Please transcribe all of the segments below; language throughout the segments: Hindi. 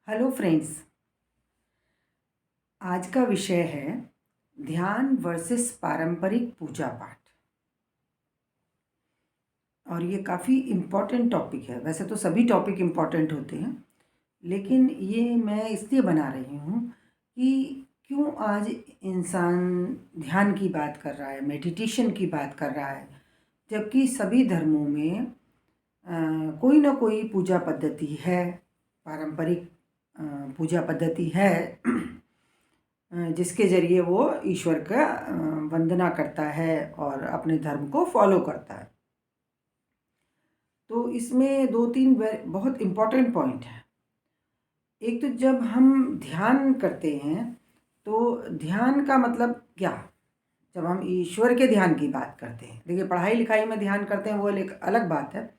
Hello friends. आज का विषय है ध्यान वर्सेस पारंपरिक पूजा पाठ। और ये काफ़ी इम्पॉर्टेंट टॉपिक है। वैसे तो सभी टॉपिक इम्पॉर्टेंट होते हैं, लेकिन ये मैं इसलिए बना रही हूँ कि क्यों आज इंसान ध्यान की बात कर रहा है, मेडिटेशन की बात कर रहा है, जबकि सभी धर्मों में कोई ना कोई पूजा पद्धति है, पारंपरिक पूजा पद्धति है जिसके ज़रिए वो ईश्वर का वंदना करता है और अपने धर्म को फॉलो करता है। तो इसमें दो तीन बहुत इम्पोर्टेंट पॉइंट हैं। एक तो जब हम ध्यान करते हैं तो ध्यान का मतलब क्या। जब हम ईश्वर के ध्यान की बात करते हैं, देखिए पढ़ाई लिखाई में ध्यान करते हैं वो एक अलग बात है,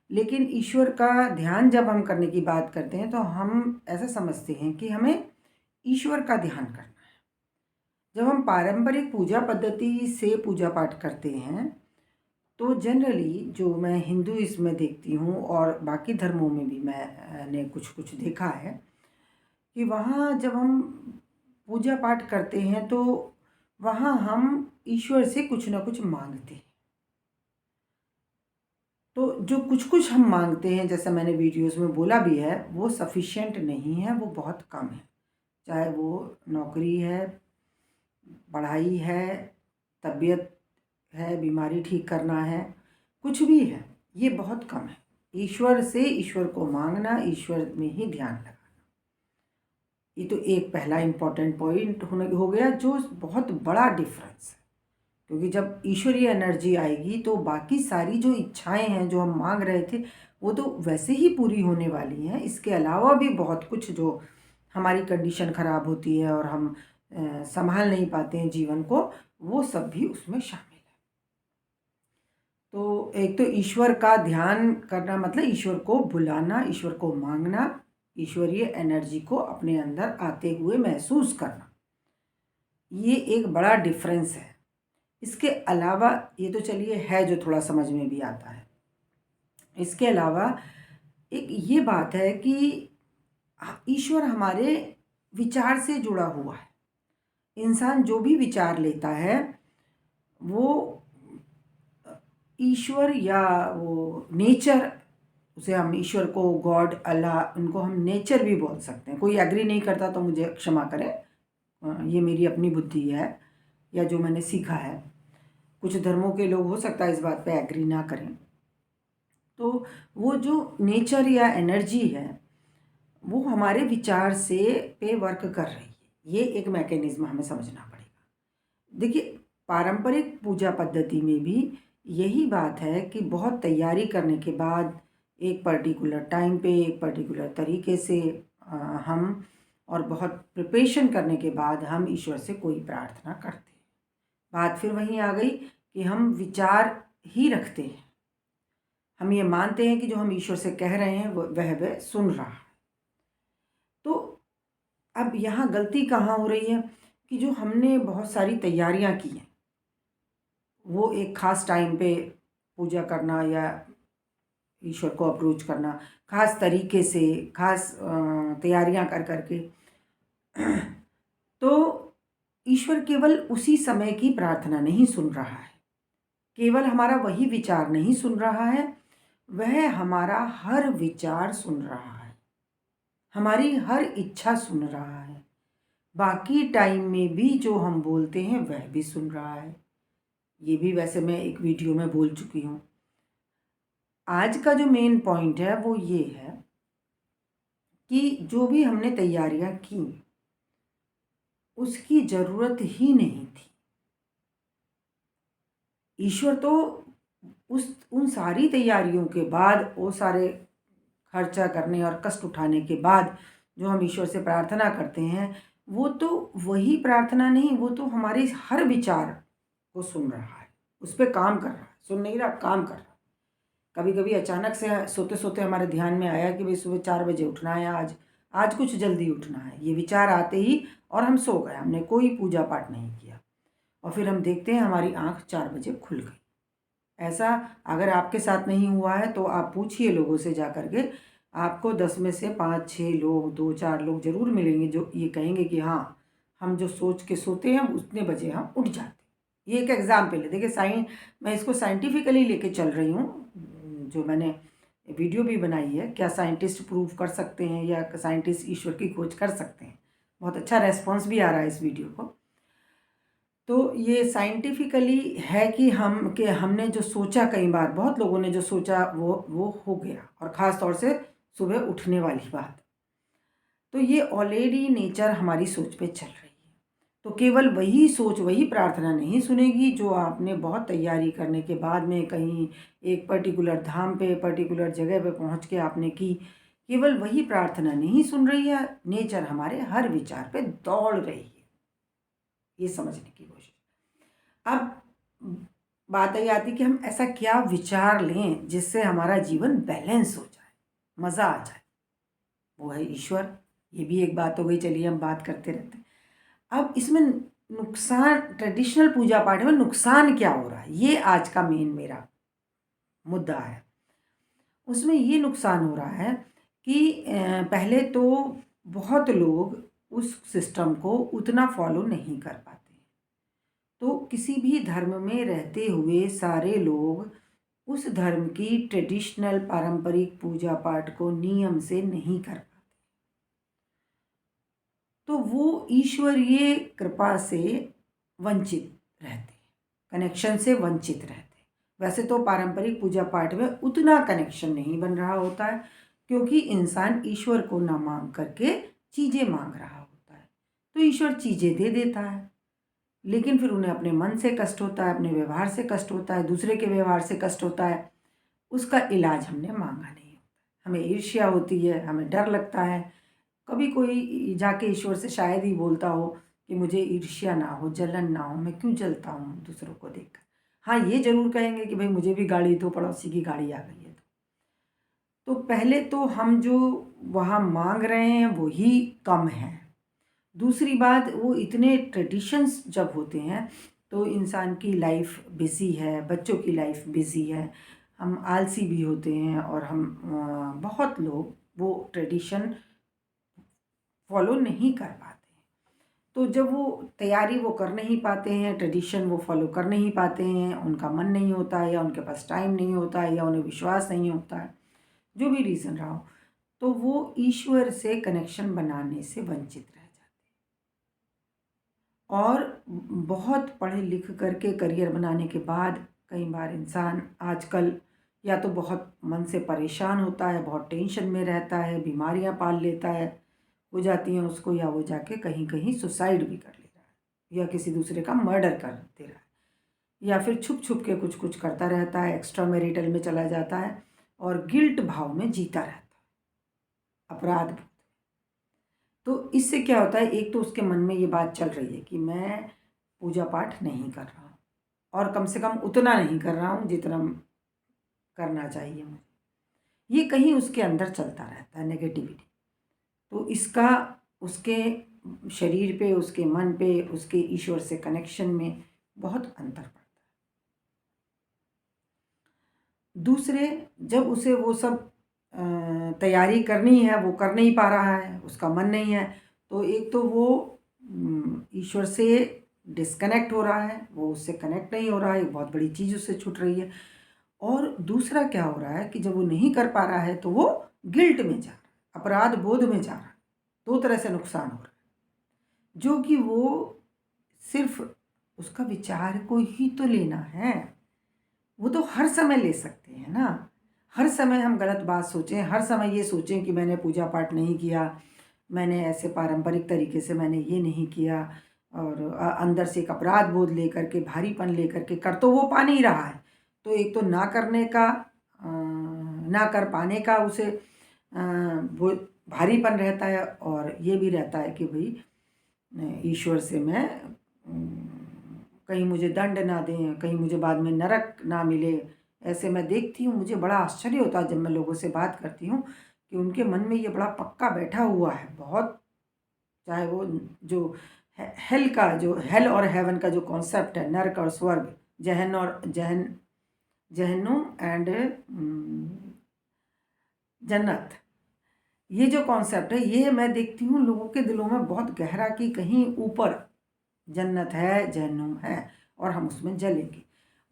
लेकिन ईश्वर का ध्यान जब हम करने की बात करते हैं तो हम ऐसा समझते हैं कि हमें ईश्वर का ध्यान करना है। जब हम पारंपरिक पूजा पद्धति से पूजा पाठ करते हैं तो जनरली जो मैं हिंदू इसमें देखती हूँ और बाकी धर्मों में भी मैंने कुछ कुछ देखा है कि वहाँ जब हम पूजा पाठ करते हैं तो वहाँ हम ईश्वर से कुछ ना कुछ मांगते हैं। तो जो कुछ कुछ हम मांगते हैं, जैसा मैंने वीडियोस में बोला भी है, वो सफिशिएंट नहीं है, वो बहुत कम है। चाहे वो नौकरी है, पढ़ाई है, तबीयत है, बीमारी ठीक करना है, कुछ भी है, ये बहुत कम है। ईश्वर से ईश्वर को मांगना, ईश्वर में ही ध्यान लगाना, ये तो एक पहला इम्पॉर्टेंट पॉइंट हो गया, जो बहुत बड़ा डिफरेंस है। क्योंकि जब ईश्वरीय एनर्जी आएगी तो बाकी सारी जो इच्छाएं हैं जो हम मांग रहे थे वो तो वैसे ही पूरी होने वाली हैं। इसके अलावा भी बहुत कुछ जो हमारी कंडीशन ख़राब होती है और हम संभाल नहीं पाते हैं जीवन को, वो सब भी उसमें शामिल है। तो एक तो ईश्वर का ध्यान करना मतलब ईश्वर को बुलाना, ईश्वर को मांगना, ईश्वरीय एनर्जी को अपने अंदर आते हुए महसूस करना, ये एक बड़ा डिफरेंस है। इसके अलावा ये तो चलिए है जो थोड़ा समझ में भी आता है। इसके अलावा एक ये बात है कि ईश्वर हमारे विचार से जुड़ा हुआ है। इंसान जो भी विचार लेता है वो ईश्वर या वो नेचर, उसे हम ईश्वर को, गॉड, अल्लाह, उनको हम नेचर भी बोल सकते हैं। कोई एग्री नहीं करता तो मुझे क्षमा करें, ये मेरी अपनी बुद्धि है या जो मैंने सीखा है। कुछ धर्मों के लोग हो सकता है इस बात पे एग्री ना करें। तो वो जो नेचर या एनर्जी है वो हमारे विचार से पे वर्क कर रही है, ये एक मैकेनिज्म हमें समझना पड़ेगा। देखिए पारंपरिक पूजा पद्धति में भी यही बात है कि बहुत तैयारी करने के बाद एक पर्टिकुलर टाइम पे एक पर्टिकुलर तरीके से हम और बहुत प्रिपरेशन करने के बाद हम ईश्वर से कोई प्रार्थना करते हैं। बात फिर वहीं आ गई कि हम विचार ही रखते हैं, हम ये मानते हैं कि जो हम ईश्वर से कह रहे हैं वह सुन रहा है। तो अब यहाँ गलती कहाँ हो रही है कि जो हमने बहुत सारी तैयारियां की हैं, वो एक ख़ास टाइम पे पूजा करना या ईश्वर को अप्रोच करना, ख़ास तरीके से, ख़ास तैयारियां कर करके तो ईश्वर केवल उसी समय की प्रार्थना नहीं सुन रहा है, केवल हमारा वही विचार नहीं सुन रहा है, वह हमारा हर विचार सुन रहा है, हमारी हर इच्छा सुन रहा है, बाकी टाइम में भी जो हम बोलते हैं वह भी सुन रहा है। ये भी वैसे मैं एक वीडियो में बोल चुकी हूँ। आज का जो मेन पॉइंट है वो ये है कि जो भी हमने तैयारियां की उसकी ज़रूरत ही नहीं थी। ईश्वर तो उन सारी तैयारियों के बाद, वो सारे खर्चा करने और कष्ट उठाने के बाद जो हम ईश्वर से प्रार्थना करते हैं, वो तो वही प्रार्थना नहीं, वो तो हमारे हर विचार को सुन रहा है, उस पर काम कर रहा है। सुन नहीं रहा, काम कर रहा है। कभी कभी अचानक से सोते सोते हमारे ध्यान में आया कि भाई सुबह 4 बजे उठना है, आज आज कुछ जल्दी उठना है, ये विचार आते ही और हम सो गए, हमने कोई पूजा पाठ नहीं किया, और फिर हम देखते हैं हमारी आँख 4 बजे खुल गई। ऐसा अगर आपके साथ नहीं हुआ है तो आप पूछिए लोगों से जा कर के, आपको 10 में से 5-6 लोग, 2-4 लोग ज़रूर मिलेंगे जो ये कहेंगे कि हाँ, हम जो सोच के सोते हैं उतने बजे हम उठ जाते हैं। ये एक एग्ज़ाम्पल है। देखिए मैं इसको साइंटिफिकली लेके चल रही हूँ, जो मैंने वीडियो भी बनाई है। क्या साइंटिस्ट प्रूव कर सकते हैं या साइंटिस्ट ईश्वर की खोज कर सकते हैं? बहुत अच्छा रेस्पॉन्स भी आ रहा है इस वीडियो को। तो ये साइंटिफिकली है कि हमने जो सोचा, कई बार बहुत लोगों ने जो सोचा वो हो गया, और ख़ास तौर से सुबह उठने वाली बात। तो ये ऑलरेडी नेचर हमारी सोच पे चल रही है। तो केवल वही सोच, वही प्रार्थना नहीं सुनेगी जो आपने बहुत तैयारी करने के बाद में कहीं एक पर्टिकुलर धाम पे, पर्टिकुलर जगह पे पहुंच के आपने की। केवल वही प्रार्थना नहीं सुन रही है, नेचर हमारे हर विचार पे दौड़ रही है। ये समझने की कोशिश। अब बात ये आती कि हम ऐसा क्या विचार लें जिससे हमारा जीवन बैलेंस हो जाए, मज़ा आ जाए। वो है ईश्वर। ये भी एक बात हो गई, चलिए हम बात करते रहते हैं। अब इसमें नुकसान, ट्रेडिशनल पूजा पाठ में नुकसान क्या हो रहा है, ये आज का मेन मेरा मुद्दा है। उसमें ये नुकसान हो रहा है कि पहले तो बहुत लोग उस सिस्टम को उतना फॉलो नहीं कर पाते। तो किसी भी धर्म में रहते हुए सारे लोग उस धर्म की ट्रेडिशनल पारंपरिक पूजा पाठ को नियम से नहीं कर पाते। तो वो ईश्वरीय कृपा से वंचित रहते, कनेक्शन से वंचित रहते। वैसे तो पारंपरिक पूजा पाठ में उतना कनेक्शन नहीं बन रहा होता है, क्योंकि इंसान ईश्वर को ना मांग करके चीज़ें मांग रहा होता है। तो ईश्वर चीज़ें दे देता है, लेकिन फिर उन्हें अपने मन से कष्ट होता है, अपने व्यवहार से कष्ट होता है, दूसरे के व्यवहार से कष्ट होता है। उसका इलाज हमने मांगा नहीं होता। हमें ईर्ष्या होती है, हमें डर लगता है। कभी कोई जाके ईश्वर से शायद ही बोलता हो कि मुझे ईर्ष्या ना हो, जलन ना हो, मैं क्यों जलता हूँ दूसरों को देखकर। हाँ, ये ज़रूर कहेंगे कि भाई मुझे भी गाड़ी दो, पड़ोसी की गाड़ी आ गई है। तो पहले तो हम जो वहाँ मांग रहे हैं वो ही कम है। दूसरी बात, वो इतने ट्रेडिशंस जब होते हैं तो इंसान की लाइफ बिज़ी है, बच्चों की लाइफ बिज़ी है, हम आलसी भी होते हैं, और हम बहुत लोग वो ट्रेडिशन फॉलो नहीं कर पाते हैं। तो जब वो तैयारी वो कर नहीं पाते हैं, ट्रेडिशन वो फॉलो कर नहीं पाते हैं, उनका मन नहीं होता है, या उनके पास टाइम नहीं होता है, या उन्हें विश्वास नहीं होता है, जो भी रीज़न रहा हो, तो वो ईश्वर से कनेक्शन बनाने से वंचित रह जाते हैं। और बहुत पढ़े लिख करके करियर बनाने के बाद कई बार इंसान आजकल या तो बहुत मन से परेशान होता है, बहुत टेंशन में रहता है, बीमारियां पाल लेता है, हो जाती हैं उसको, या वो जाके कहीं कहीं सुसाइड भी कर ले रहा है, या किसी दूसरे का मर्डर कर दे रहा है, या फिर छुप छुप के कुछ कुछ करता रहता है, एक्स्ट्रा मैरिटल में चला जाता है, और गिल्ट भाव में जीता रहता है, अपराध बोध। तो इससे क्या होता है, एक तो उसके मन में ये बात चल रही है कि मैं पूजा पाठ नहीं कर रहा हूँ, और कम से कम उतना नहीं कर रहा हूँ जितना करना चाहिए मुझे। ये कहीं उसके अंदर चलता रहता है, नेगेटिविटी। तो इसका उसके शरीर पे, उसके मन पे, उसके ईश्वर से कनेक्शन में बहुत अंतर पड़ता है। दूसरे, जब उसे वो सब तैयारी करनी है, वो कर नहीं पा रहा है, उसका मन नहीं है, तो एक तो वो ईश्वर से डिस्कनेक्ट हो रहा है, वो उससे कनेक्ट नहीं हो रहा है, एक बहुत बड़ी चीज़ उससे छूट रही है। और दूसरा क्या हो रहा है कि जब वो नहीं कर पा रहा है तो वो गिल्ट में जा रहा है, अपराध बोध में जा रहा है। दो तरह से नुकसान हो रहा है, जो कि वो सिर्फ उसका विचार को ही तो लेना है, वो तो हर समय ले सकते हैं ना। हर समय हम गलत बात सोचें, हर समय ये सोचें कि मैंने पूजा पाठ नहीं किया, मैंने ऐसे पारंपरिक तरीके से मैंने ये नहीं किया, और अंदर से एक अपराध बोध लेकर के, भारीपन लेकर के, कर तो वो पा नहीं रहा है। तो एक तो ना करने का, ना कर पाने का उसे वो भारीपन रहता है, और ये भी रहता है कि भाई ईश्वर से मैं कहीं मुझे दंड ना दें, कहीं मुझे बाद में नरक ना मिले। ऐसे मैं देखती हूँ, मुझे बड़ा आश्चर्य होता है जब मैं लोगों से बात करती हूँ कि उनके मन में ये बड़ा पक्का बैठा हुआ है बहुत। चाहे वो जो हेल का, जो हेल और हेवन का जो कॉन्सेप्ट है, नरक और स्वर्ग, जहन और जहन्नुम एंड जन्नत, ये जो कॉन्सेप्ट है ये मैं देखती हूँ लोगों के दिलों में बहुत गहरा कि कहीं ऊपर जन्नत है, जहन्नुम है और हम उसमें जलेंगे।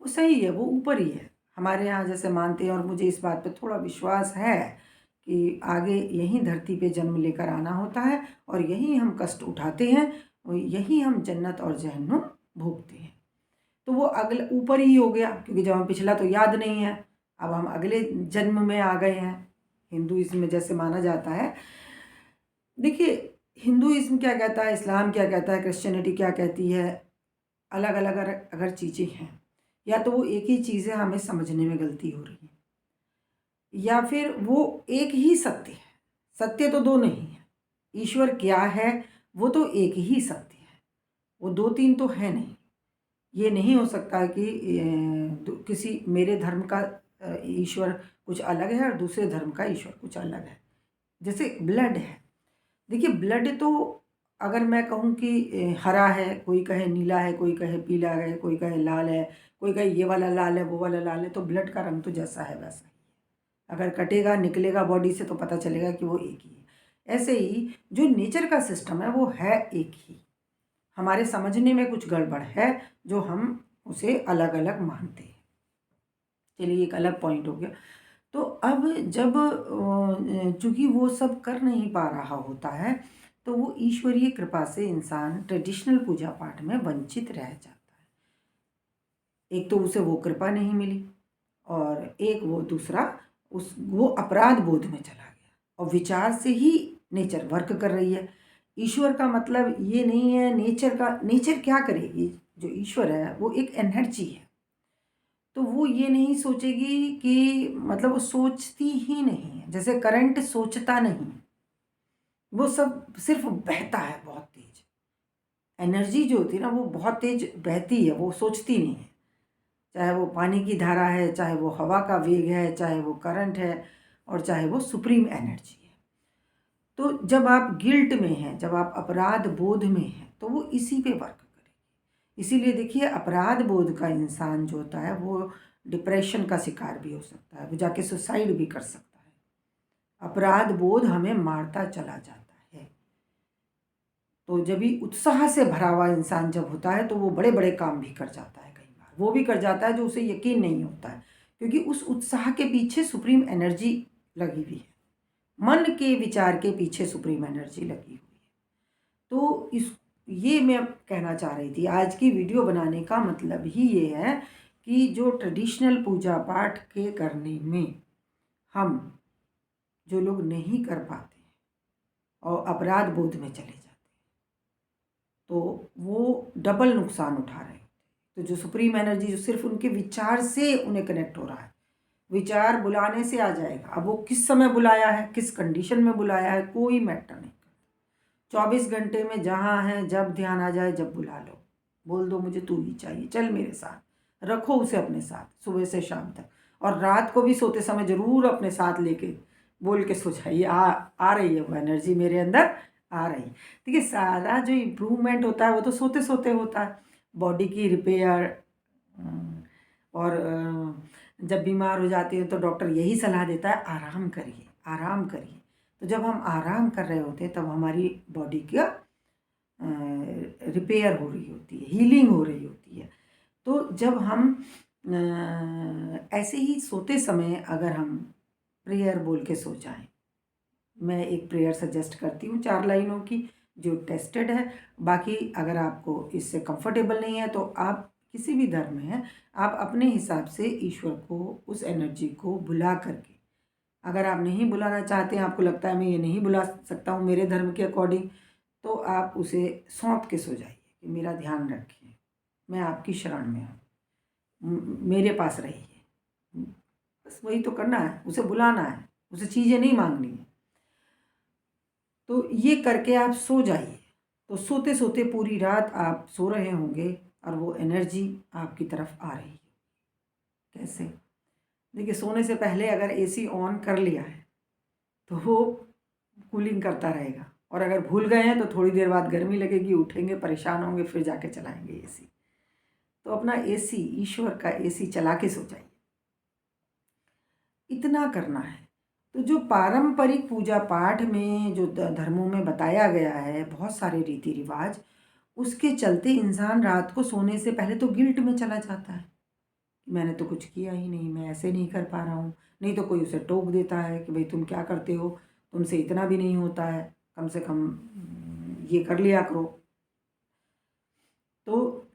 वो सही है, वो ऊपर ही है। हमारे यहाँ जैसे मानते हैं और मुझे इस बात पे थोड़ा विश्वास है कि आगे यहीं धरती पे जन्म लेकर आना होता है और यहीं हम कष्ट उठाते हैं और यहीं हम जन्नत और जहन्नुम भोगते हैं। तो वो अगले ऊपर ही हो गया, क्योंकि जब हम पिछला तो याद नहीं है, अब हम अगले जन्म में आ गए हैं। हिंदुइज्म में जैसे माना जाता है, देखिए हिंदुइज्म क्या कहता है, इस्लाम क्या कहता है, क्रिश्चियनिटी क्या कहती है, अलग अलग अगर चीज़ें हैं, या तो वो एक ही चीज़ है, हमें समझने में गलती हो रही है, या फिर वो एक ही सत्य है। सत्य तो दो नहीं है। ईश्वर क्या है, वो तो एक ही सत्य है, वो दो तीन तो है नहीं। ये नहीं हो सकता कि किसी मेरे धर्म का ईश्वर कुछ अलग है और दूसरे धर्म का ईश्वर कुछ अलग है। जैसे ब्लड है, देखिए ब्लड तो अगर मैं कहूँ कि हरा है, कोई कहे नीला है, कोई कहे पीला है, कोई कहे लाल है, कोई कहे ये वाला लाल है, वो वाला लाल है, तो ब्लड का रंग तो जैसा है वैसा ही है। अगर कटेगा निकलेगा बॉडी से तो पता चलेगा कि वो एक ही है। ऐसे ही जो नेचर का सिस्टम है वो है एक ही। हमारे समझने में कुछ गड़बड़ है जो हम उसे अलग अलग मानते हैं। चलिए एक अलग पॉइंट हो गया। तो अब जब चूंकि वो सब कर नहीं पा रहा होता है तो वो ईश्वरीय कृपा से इंसान ट्रेडिशनल पूजा पाठ में वंचित रह जाता है। एक तो उसे वो कृपा नहीं मिली और एक वो दूसरा वो अपराध बोध में चला गया और विचार से ही नेचर वर्क कर रही है। ईश्वर का मतलब ये नहीं है नेचर क्या करेगी। जो ईश्वर है वो एक एनर्जी है, तो वो ये नहीं सोचेगी कि मतलब वो सोचती ही नहीं है। जैसे करंट सोचता नहीं, वो सब सिर्फ बहता है बहुत तेज। एनर्जी जो होती है ना वो बहुत तेज बहती है, वो सोचती नहीं है। चाहे वो पानी की धारा है, चाहे वो हवा का वेग है, चाहे वो करंट है और चाहे वो सुप्रीम एनर्जी है। तो जब आप गिल्ट में हैं, जब आप अपराध बोध में हैं, तो वो इसी पे वर्क करेगी। इसीलिए देखिए अपराध बोध का इंसान जो होता है वो डिप्रेशन का शिकार भी हो सकता है, वो जाके सुसाइड भी कर सकता है। अपराध बोध हमें मारता चला जाता है। तो जब भी उत्साह से भरा हुआ इंसान जब होता है तो वो बड़े बड़े काम भी कर जाता है। कई बार वो भी कर जाता है जो उसे यकीन नहीं होता है, क्योंकि उस उत्साह के पीछे सुप्रीम एनर्जी लगी हुई है। मन के विचार के पीछे सुप्रीम एनर्जी लगी हुई है। तो ये मैं कहना चाह रही थी, आज की वीडियो बनाने का मतलब ही ये है कि जो ट्रेडिशनल पूजा पाठ के करने में हम जो लोग नहीं कर पाते हैं और अपराध बोध में चले जाते हैं, तो वो डबल नुकसान उठा रहे हैं। तो जो सुप्रीम एनर्जी जो सिर्फ उनके विचार से उन्हें कनेक्ट हो रहा है, विचार बुलाने से आ जाएगा। अब वो किस समय बुलाया है, किस कंडीशन में बुलाया है, कोई मैटर नहीं करता। 24 घंटे में जहाँ है, जब ध्यान आ जाए जब बुला लो, बोल दो मुझे तू ही चाहिए, चल मेरे साथ, रखो उसे अपने साथ सुबह से शाम तक। और रात को भी सोते समय ज़रूर अपने साथ लेके बोल के सो जाइए, आ रही है वो एनर्जी मेरे अंदर आ रही। देखिए सारा जो इम्प्रूवमेंट होता है वो तो सोते सोते होता है। बॉडी की रिपेयर और जब बीमार हो जाते हैं तो डॉक्टर यही सलाह देता है आराम करिए, आराम करिए। तो जब हम आराम कर रहे होते हैं तब हमारी बॉडी का रिपेयर हो रही होती है, हीलिंग हो रही होती है। तो जब हम ऐसे ही सोते समय अगर हम प्रेयर बोल के सो जाएं, मैं एक प्रेयर सजेस्ट करती हूँ 4 लाइनों की जो टेस्टेड है। बाकी अगर आपको इससे कंफर्टेबल नहीं है तो आप किसी भी धर्म में हैं, आप अपने हिसाब से ईश्वर को, उस एनर्जी को बुला करके, अगर आप नहीं बुलाना चाहते हैं, आपको लगता है मैं ये नहीं बुला सकता हूँ मेरे धर्म के अकॉर्डिंग, तो आप उसे सौंप के सो जाइए कि मेरा ध्यान रखिए, मैं आपकी शरण में हूँ, मेरे पास रहिए। बस वही तो करना है, उसे बुलाना है, उसे चीज़ें नहीं मांगनी है। तो ये करके आप सो जाइए। तो सोते सोते पूरी रात आप सो रहे होंगे और वो एनर्जी आपकी तरफ आ रही है। कैसे? देखिए सोने से पहले अगर एसी ऑन कर लिया है तो वो कूलिंग करता रहेगा, और अगर भूल गए हैं तो थोड़ी देर बाद गर्मी लगेगी, उठेंगे परेशान होंगे, फिर जाके चलाएंगे एसी। तो अपना एसी, ईश्वर का एसी चला के सो जाइए। इतना करना है। तो जो पारंपरिक पूजा पाठ में जो धर्मों में बताया गया है, बहुत सारे रीति रिवाज, उसके चलते इंसान रात को सोने से पहले तो गिल्ट में चला जाता है कि मैंने तो कुछ किया ही नहीं, मैं ऐसे नहीं कर पा रहा हूँ। नहीं तो कोई उसे टोक देता है कि भाई तुम क्या करते हो, तुमसे इतना भी नहीं होता है, कम से कम ये कर लिया करो। तो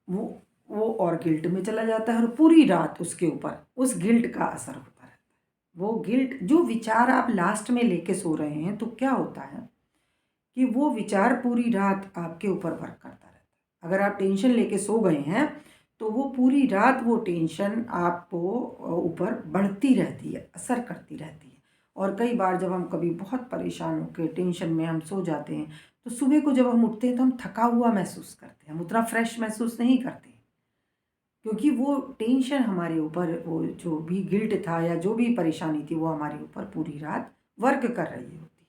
वो और गिल्ट में चला जाता है और पूरी रात उसके ऊपर उस गिल्ट का असर होता है। वो गिल्ट, जो विचार आप लास्ट में लेके सो रहे हैं, तो क्या होता है कि वो विचार पूरी रात आपके ऊपर वर्क करता रहता है। अगर आप टेंशन लेके सो गए हैं तो वो पूरी रात वो टेंशन आपको ऊपर बढ़ती रहती है, असर करती रहती है। और कई बार जब हम कभी बहुत परेशान होकर टेंशन में हम सो जाते हैं, तो सुबह को जब हम उठते हैं तो हम थका हुआ महसूस करते हैं, हम उतना फ्रेश महसूस नहीं करते, क्योंकि वो टेंशन हमारे ऊपर, वो जो भी गिल्ट था या जो भी परेशानी थी, वो हमारे ऊपर पूरी रात वर्क कर रही होती है।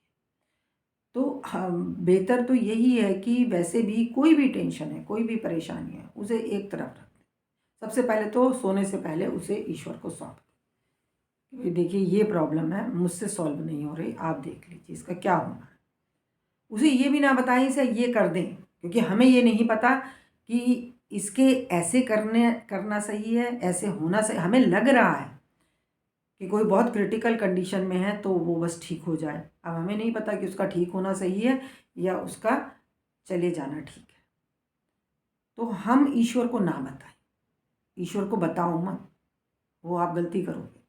तो हम, बेहतर तो यही है कि वैसे भी कोई भी टेंशन है, कोई भी परेशानी है, उसे एक तरफ रख दें। सबसे पहले तो सोने से पहले उसे ईश्वर को सौंप दें कि देखिए ये प्रॉब्लम है, मुझसे सॉल्व नहीं हो रही, आप देख लीजिए इसका क्या होना है। उसे ये भी ना बताएं इसे ये कर दें, क्योंकि हमें ये नहीं पता कि इसके ऐसे करना सही है, ऐसे होना सही। हमें लग रहा है कि कोई बहुत क्रिटिकल कंडीशन में है तो वो बस ठीक हो जाए। अब हमें नहीं पता कि उसका ठीक होना सही है या उसका चले जाना ठीक है। तो हम ईश्वर को ना बताएं, ईश्वर को बताओ मत, वो आप गलती करोगे।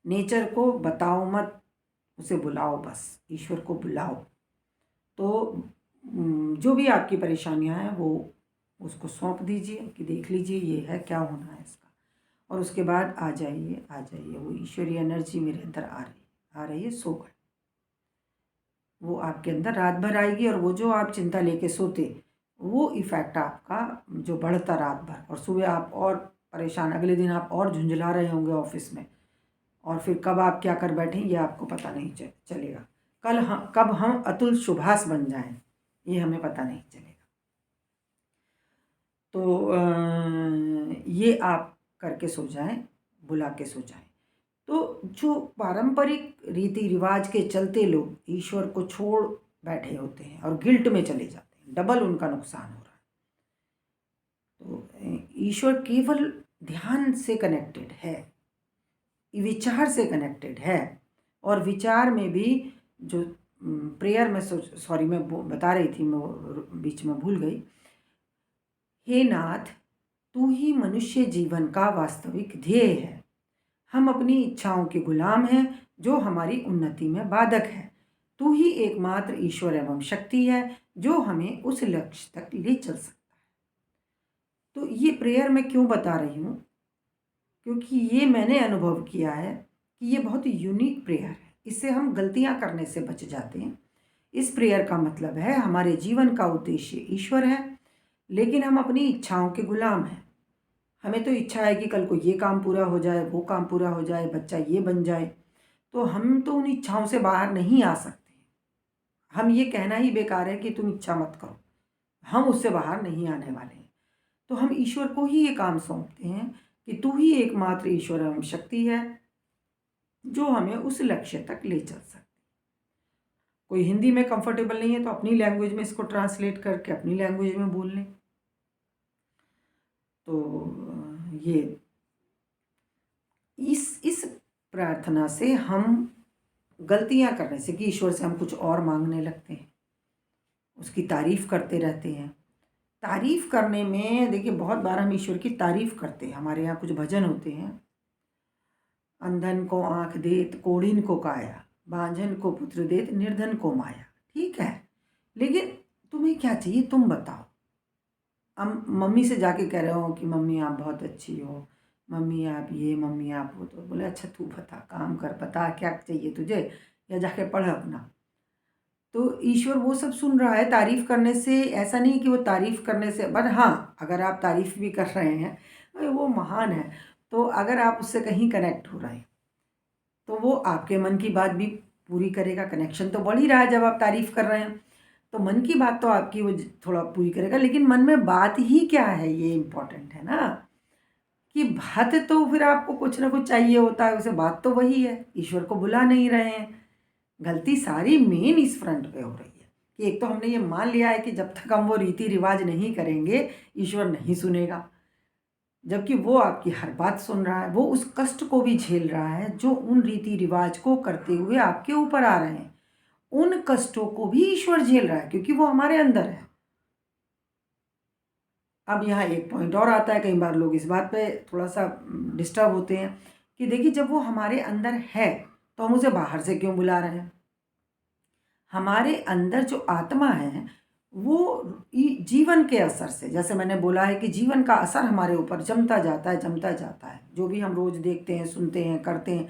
नेचर को बताओ मत, उसे बुलाओ, बस ईश्वर को बुलाओ। तो जो भी आपकी परेशानियां हैं वो उसको सौंप दीजिए कि देख लीजिए ये है, क्या होना है इसका। और उसके बाद आ जाइए, वो ईश्वरीय एनर्जी मेरे अंदर आ रही है, सो गए। वो आपके अंदर रात भर आएगी और वो जो आप चिंता लेके सोते, वो इफ़ेक्ट आपका जो बढ़ता रात भर, और सुबह आप और परेशान, अगले दिन आप और झुंझला रहे होंगे ऑफिस में, और फिर कब आप क्या कर बैठें ये आपको पता नहीं चलेगा। कब हम अतुल सुभाष बन जाएं ये हमें पता नहीं चलेगा। तो ये आप करके सो जाएं, बुला के सो जाएं। तो जो पारंपरिक रीति रिवाज के चलते लोग ईश्वर को छोड़ बैठे होते हैं और गिल्ट में चले जाते हैं, डबल उनका नुकसान हो रहा है। तो ईश्वर केवल ध्यान से कनेक्टेड है, विचार से कनेक्टेड है। और विचार में भी जो प्रेयर में, सॉरी मैं बता रही थी, मैं बीच में भूल गई। हे नाथ, तू ही मनुष्य जीवन का वास्तविक ध्येय है। हम अपनी इच्छाओं के गुलाम हैं जो हमारी उन्नति में बाधक है। तू ही एकमात्र ईश्वर एवं शक्ति है जो हमें उस लक्ष्य तक ले चल सकता है। तो ये प्रेयर मैं क्यों बता रही हूँ, क्योंकि ये मैंने अनुभव किया है कि ये बहुत यूनिक प्रेयर है। इससे हम गलतियाँ करने से बच जाते हैं। इस प्रेयर का मतलब है हमारे जीवन का उद्देश्य ईश्वर है, लेकिन हम अपनी इच्छाओं के गुलाम हैं। हमें तो इच्छा है कि कल को ये काम पूरा हो जाए, वो काम पूरा हो जाए, बच्चा ये बन जाए, तो हम तो उन इच्छाओं से बाहर नहीं आ सकते। हम ये कहना ही बेकार है कि तुम इच्छा मत करो, हम उससे बाहर नहीं आने वाले हैं। तो हम ईश्वर को ही ये काम सौंपते हैं कि तू ही एकमात्र ईश्वर एवं शक्ति है जो हमें उस लक्ष्य तक ले चल सकती। कोई हिंदी में कंफर्टेबल नहीं है तो अपनी लैंग्वेज में इसको ट्रांसलेट करके अपनी लैंग्वेज में बोल लें। तो ये इस प्रार्थना से हम गलतियां करने से, कि ईश्वर से हम कुछ और मांगने लगते हैं, उसकी तारीफ करते रहते हैं। तारीफ करने में देखिए बहुत बार हम ईश्वर की तारीफ करते हैं। हमारे यहाँ कुछ भजन होते हैं, अंधन को आँख देत कोढ़िन को काया, बांझन को पुत्र देत निर्धन को माया। ठीक है, लेकिन तुम्हें क्या चाहिए तुम बताओ। हम मम्मी से जाके कह रहे हो कि मम्मी आप बहुत अच्छी हो, मम्मी आप ये, मम्मी आप वो, तो बोले अच्छा तू बता, काम कर, बता क्या चाहिए तुझे, या जाके पढ़ अपना। तो ईश्वर वो सब सुन रहा है। तारीफ करने से ऐसा नहीं कि वो तारीफ करने से, बट हाँ अगर आप तारीफ भी कर रहे हैं, अरे वो महान है, तो अगर आप उससे कहीं कनेक्ट हो रहे हैं तो वो आपके मन की बात भी पूरी करेगा। कनेक्शन तो बढ़ ही रहा है जब आप तारीफ कर रहे हैं, तो मन की बात तो आपकी वो थोड़ा पूरी करेगा। लेकिन मन में बात ही क्या है, ये इम्पोर्टेंट है ना, कि बात तो फिर आपको कुछ ना कुछ चाहिए होता है, उसे बात तो वही है, ईश्वर को बुला नहीं रहे हैं। गलती सारी मेन इस फ्रंट पे हो रही है कि एक तो हमने ये मान लिया है कि जब तक हम वो रीति रिवाज नहीं करेंगे ईश्वर नहीं सुनेगा, जबकि वो आपकी हर बात सुन रहा है, वो उस कष्ट को भी झेल रहा है जो उन रीति रिवाज को करते हुए आपके ऊपर आ रहे हैं। उन कष्टों को भी ईश्वर झेल रहा है क्योंकि वो हमारे अंदर है। अब यहाँ एक पॉइंट और आता है, कई बार लोग इस बात पे थोड़ा सा डिस्टर्ब होते हैं कि देखिए जब वो हमारे अंदर है तो हम उसे बाहर से क्यों बुला रहे हैं। हमारे अंदर जो आत्मा है वो जीवन के असर से, जैसे मैंने बोला है कि जीवन का असर हमारे ऊपर जमता जाता है, जमता जाता है। जो भी हम रोज़ देखते हैं, सुनते हैं, करते हैं,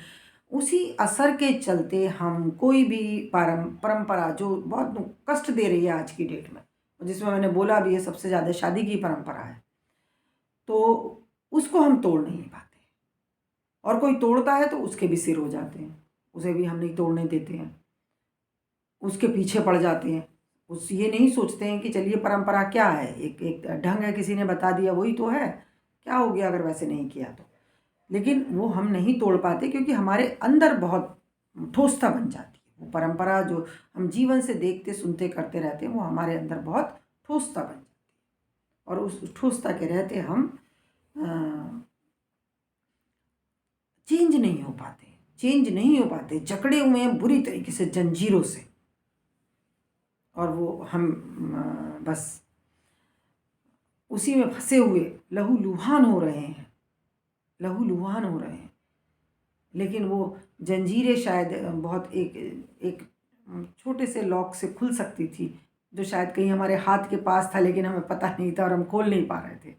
उसी असर के चलते हम कोई भी परंपरा जो बहुत कष्ट दे रही है आज की डेट में, जिसमें मैंने बोला भी है सबसे ज़्यादा शादी की परंपरा है, तो उसको हम तोड़ नहीं पाते। और कोई तोड़ता है तो उसके भी सिर हो जाते हैं, उसे भी हम नहीं तोड़ने देते हैं, उसके पीछे पड़ जाते हैं। उस ये नहीं सोचते हैं कि चलिए परंपरा क्या है, एक एक ढंग है, किसी ने बता दिया वही तो है, क्या हो गया अगर वैसे नहीं किया तो। लेकिन वो हम नहीं तोड़ पाते क्योंकि हमारे अंदर बहुत ठोसता बन जाती है। वो परंपरा जो हम जीवन से देखते, सुनते, करते रहते हैं, वो हमारे अंदर बहुत ठोसता बन जाती है। और उस ठोसता के रहते हम चेंज नहीं हो पाते, चेंज नहीं हो पाते, जकड़े हुए हैं बुरी तरीके से जंजीरों से। और वो हम बस उसी में फंसे हुए लहूलुहान हो रहे हैं, लहूलुहान हो रहे हैं। लेकिन वो जंजीरें शायद बहुत एक एक छोटे से लॉक से खुल सकती थी, जो शायद कहीं हमारे हाथ के पास था लेकिन हमें पता नहीं था और हम खोल नहीं पा रहे थे।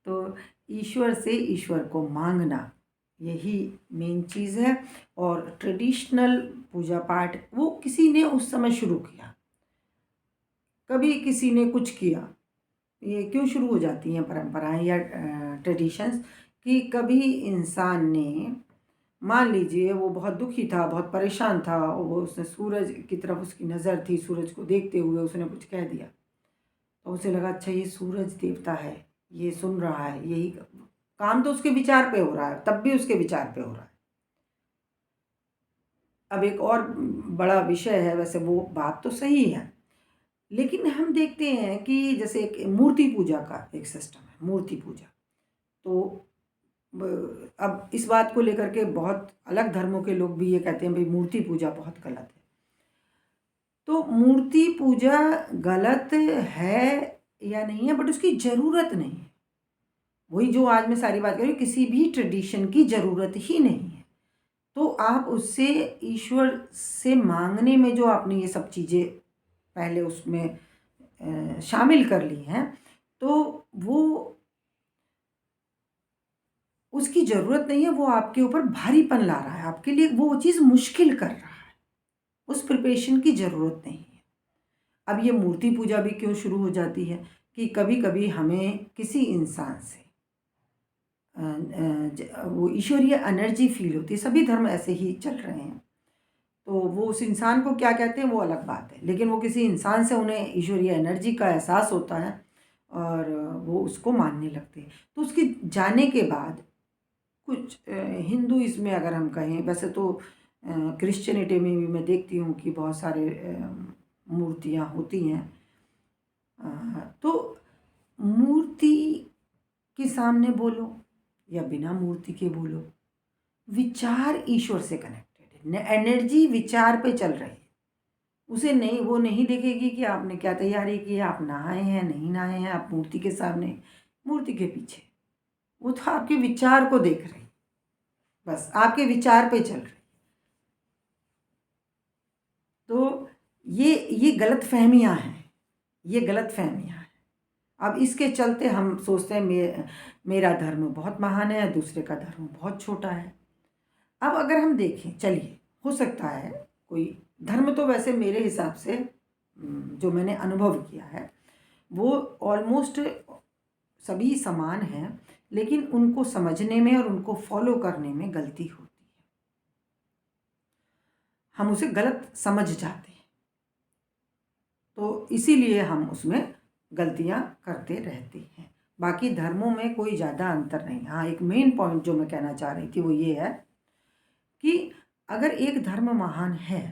तो ईश्वर से ईश्वर को मांगना, यही मेन चीज़ है। और ट्रेडिशनल पूजा पाठ वो किसी ने उस समय शुरू किया, कभी किसी ने कुछ किया। ये क्यों शुरू हो जाती हैं परंपराएं या ट्रेडिशंस कि कभी इंसान ने, मान लीजिए वो बहुत दुखी था, बहुत परेशान था, वो उसने सूरज की तरफ उसकी नज़र थी, सूरज को देखते हुए उसने कुछ कह दिया, तो उसे लगा अच्छा ये सूरज देवता है, ये सुन रहा है, यही काम तो उसके विचार पे हो रहा है, तब भी उसके विचार पे हो रहा है। अब एक और बड़ा विषय है, वैसे वो बात तो सही है, लेकिन हम देखते हैं कि जैसे एक मूर्ति पूजा का एक सिस्टम है, मूर्ति पूजा। तो अब इस बात को लेकर के बहुत अलग धर्मों के लोग भी ये कहते हैं भाई मूर्ति पूजा बहुत गलत है। तो मूर्ति पूजा गलत है या नहीं है, बट उसकी ज़रूरत नहीं है। वही जो आज मैं सारी बात कर रही हूँ, किसी भी ट्रेडिशन की ज़रूरत ही नहीं है। तो आप उससे ईश्वर से मांगने में जो आपने ये सब चीज़ें पहले उसमें शामिल कर ली हैं, तो वो उसकी ज़रूरत नहीं है। वो आपके ऊपर भारीपन ला रहा है, आपके लिए वो चीज़ मुश्किल कर रहा है, उस प्रिपरेशन की ज़रूरत नहीं है। अब ये मूर्ति पूजा भी क्यों शुरू हो जाती है कि कभी कभी हमें किसी इंसान से वो ईश्वरीय एनर्जी फील होती है। सभी धर्म ऐसे ही चल रहे हैं, तो वो उस इंसान को क्या कहते हैं वो अलग बात है, लेकिन वो किसी इंसान से उन्हें ईश्वरीय एनर्जी का एहसास होता है और वो उसको मानने लगते हैं। तो उसके जाने के बाद कुछ हिंदू इसमें अगर हम कहें, वैसे तो क्रिश्चियनिटी में भी मैं देखती हूँ कि बहुत सारे मूर्तियाँ होती हैं। तो मूर्ति के सामने बोलो या बिना मूर्ति के बोलो, विचार ईश्वर से कनेक्टेड है, एनर्जी विचार पे चल रही है। उसे नहीं, वो नहीं देखेगी कि आपने क्या तैयारी की है, आप नहाए हैं नहीं नहाए हैं, आप मूर्ति के सामने, मूर्ति के पीछे। वो तो आपके विचार को देख रही, बस आपके विचार पे चल रही। तो ये गलत फहमियाँ हैं, ये गलत फहमियाँ हैं। अब इसके चलते हम सोचते हैं मेरा धर्म बहुत महान है, दूसरे का धर्म बहुत छोटा है। अब अगर हम देखें, चलिए हो सकता है कोई धर्म, तो वैसे मेरे हिसाब से जो मैंने अनुभव किया है वो ऑलमोस्ट सभी समान हैं, लेकिन उनको समझने में और उनको फॉलो करने में गलती होती है। हम उसे गलत समझ जाते हैं, तो इसीलिए हम उसमें गलतियां करते रहते हैं। बाकी धर्मों में कोई ज़्यादा अंतर नहीं। हाँ, एक मेन पॉइंट जो मैं कहना चाह रही थी वो ये है कि अगर एक धर्म महान है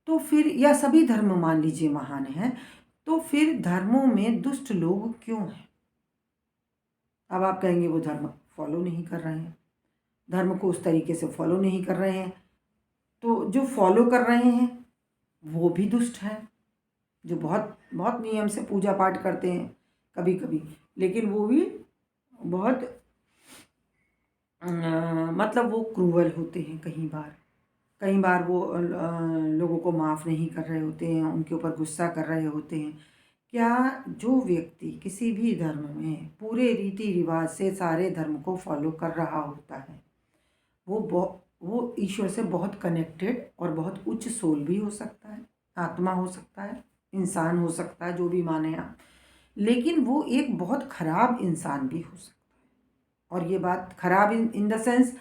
तो फिर, या सभी धर्म मान लीजिए महान हैं, तो फिर धर्मों में दुष्ट लोग क्यों हैं? अब आप कहेंगे वो धर्म फॉलो नहीं कर रहे हैं, धर्म को उस तरीके से फॉलो नहीं कर रहे हैं, तो जो फॉलो कर रहे हैं वो भी दुष्ट हैं, जो बहुत बहुत नियम से पूजा पाठ करते हैं कभी कभी, लेकिन वो भी बहुत मतलब वो क्रूअल होते हैं। कई बार वो लोगों को माफ़ नहीं कर रहे होते हैं, उनके ऊपर गुस्सा कर रहे होते हैं। क्या जो व्यक्ति किसी भी धर्म में पूरे रीति रिवाज से सारे धर्म को फॉलो कर रहा होता है, वो ईश्वर से बहुत कनेक्टेड और बहुत उच्च सोल भी हो सकता है, आत्मा हो सकता है, इंसान हो सकता है, जो भी माने आप, लेकिन वो एक बहुत खराब इंसान भी हो सकता है। और ये बात खराब इन द सेंस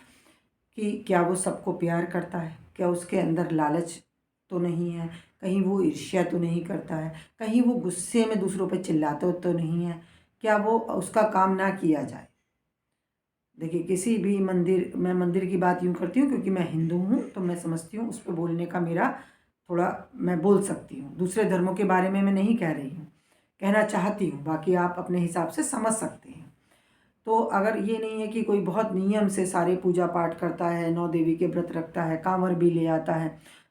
कि क्या वो सबको प्यार करता है, क्या उसके अंदर लालच तो नहीं है, कहीं वो ईर्ष्या तो नहीं करता है, कहीं वो गुस्से में दूसरों पर चिल्लाता तो नहीं है, क्या वो उसका काम ना किया जाए। देखिए, किसी भी मंदिर, मैं मंदिर की बात यूँ करती हूँ क्योंकि मैं हिंदू हूँ, तो मैं समझती हूँ, उस पर बोलने का मेरा थोड़ा, मैं बोल सकती हूँ। दूसरे धर्मों के बारे में मैं नहीं कह रही हूँ, कहना चाहती हूँ, बाकी आप अपने हिसाब से समझ सकते हैं। तो अगर ये नहीं है कि कोई बहुत नियम से सारे पूजा पाठ करता है, 9 देवी के व्रत रखता है, कांवर भी ले आता है,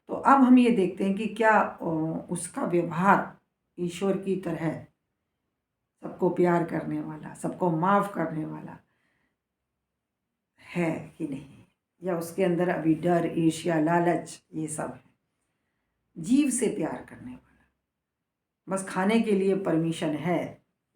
तो अब हम ये देखते हैं कि क्या उसका व्यवहार ईश्वर की तरह सबको प्यार करने वाला, सबको माफ़ करने वाला है कि नहीं, या उसके अंदर अभी डर, ईर्ष्या, लालच ये सब है। जीव से प्यार करने वाला, बस खाने के लिए परमिशन है।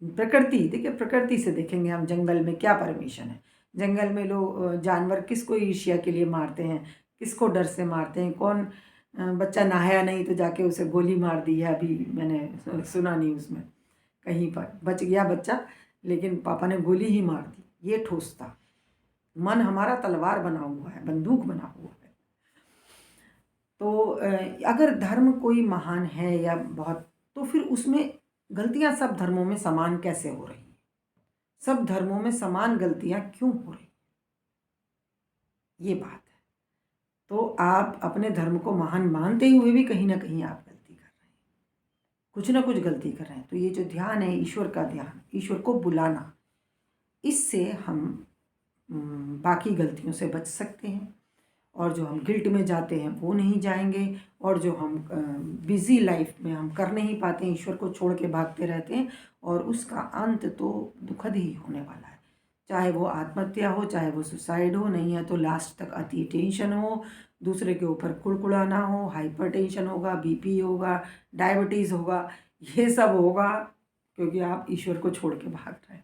प्रकृति, देखिए प्रकृति से देखेंगे हम, जंगल में क्या परमिशन है। जंगल में लोग जानवर किसको ईर्ष्या के लिए मारते हैं, किसको डर से मारते हैं। कौन बच्चा नहाया नहीं तो जाके उसे गोली मार दी है, अभी मैंने सुना न्यूज़ में, कहीं पर बच गया बच्चा, लेकिन पापा ने गोली ही मार दी। ये ठोस था। मन हमारा तलवार बना हुआ है, बंदूक बना हुआ है। तो अगर धर्म कोई महान है या बहुत, तो फिर उसमें गलतियां सब धर्मों में समान कैसे हो रही हैं? सब धर्मों में समान गलतियां क्यों हो रही, ये बात है। तो आप अपने धर्म को महान मानते हुए भी कहीं ना कहीं आप गलती कर रहे हैं, कुछ ना कुछ गलती कर रहे हैं। तो ये जो ध्यान है, ईश्वर का ध्यान, ईश्वर को बुलाना, इससे हम बाकी गलतियों से बच सकते हैं, और जो हम गिल्ट में जाते हैं वो नहीं जाएंगे, और जो हम बिज़ी लाइफ में हम कर नहीं पाते हैं, ईश्वर को छोड़ के भागते रहते हैं, और उसका अंत तो दुखद ही होने वाला है। चाहे वो आत्महत्या हो, चाहे वो सुसाइड हो, नहीं है तो लास्ट तक अति टेंशन हो, दूसरे के ऊपर कुड़कुड़ाना हो, हाइपर टेंशन होगा, बीपी होगा, डायबिटीज़ होगा, ये सब होगा क्योंकि आप ईश्वर को छोड़ के भाग रहे हैं,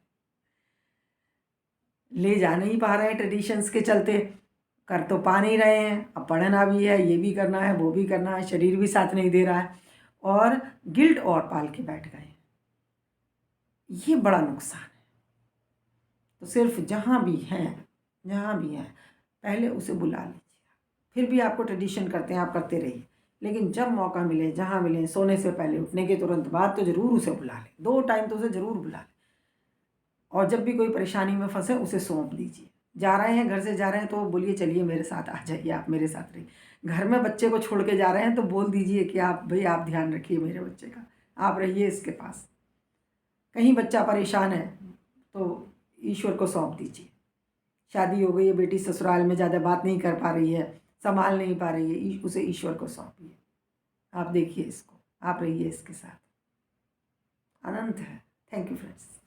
ले जा नहीं पा रहे हैं ट्रेडिशंस के चलते, कर तो पा नहीं रहे हैं, अब पढ़ना भी है, ये भी करना है, वो भी करना है, शरीर भी साथ नहीं दे रहा है, और गिल्ट और पाल के बैठ गए। ये बड़ा नुकसान है। तो सिर्फ जहाँ भी हैं पहले उसे बुला लीजिए। फिर भी आपको ट्रेडिशन करते हैं, आप करते रहिए, लेकिन जब मौका मिले, जहाँ मिले, सोने से पहले, उठने के तुरंत बाद, तो ज़रूर उसे बुला लें। 2 टाइम तो उसे ज़रूर बुला लें, और जब भी कोई परेशानी में फंसे उसे सौंप दीजिए। जा रहे हैं, घर से जा रहे हैं, तो बोलिए चलिए मेरे साथ आ जाइए, आप मेरे साथ रहिए। घर में बच्चे को छोड़ के जा रहे हैं तो बोल दीजिए कि आप भाई, आप ध्यान रखिए मेरे बच्चे का, आप रहिए इसके पास। कहीं बच्चा परेशान है तो ईश्वर को सौंप दीजिए। शादी हो गई है, बेटी ससुराल में ज़्यादा बात नहीं कर पा रही है, संभाल नहीं पा रही है, उसे ईश्वर को सौंपिए। आप देखिए इसको, आप रहिए इसके साथ, अनंत है। Thank you friends.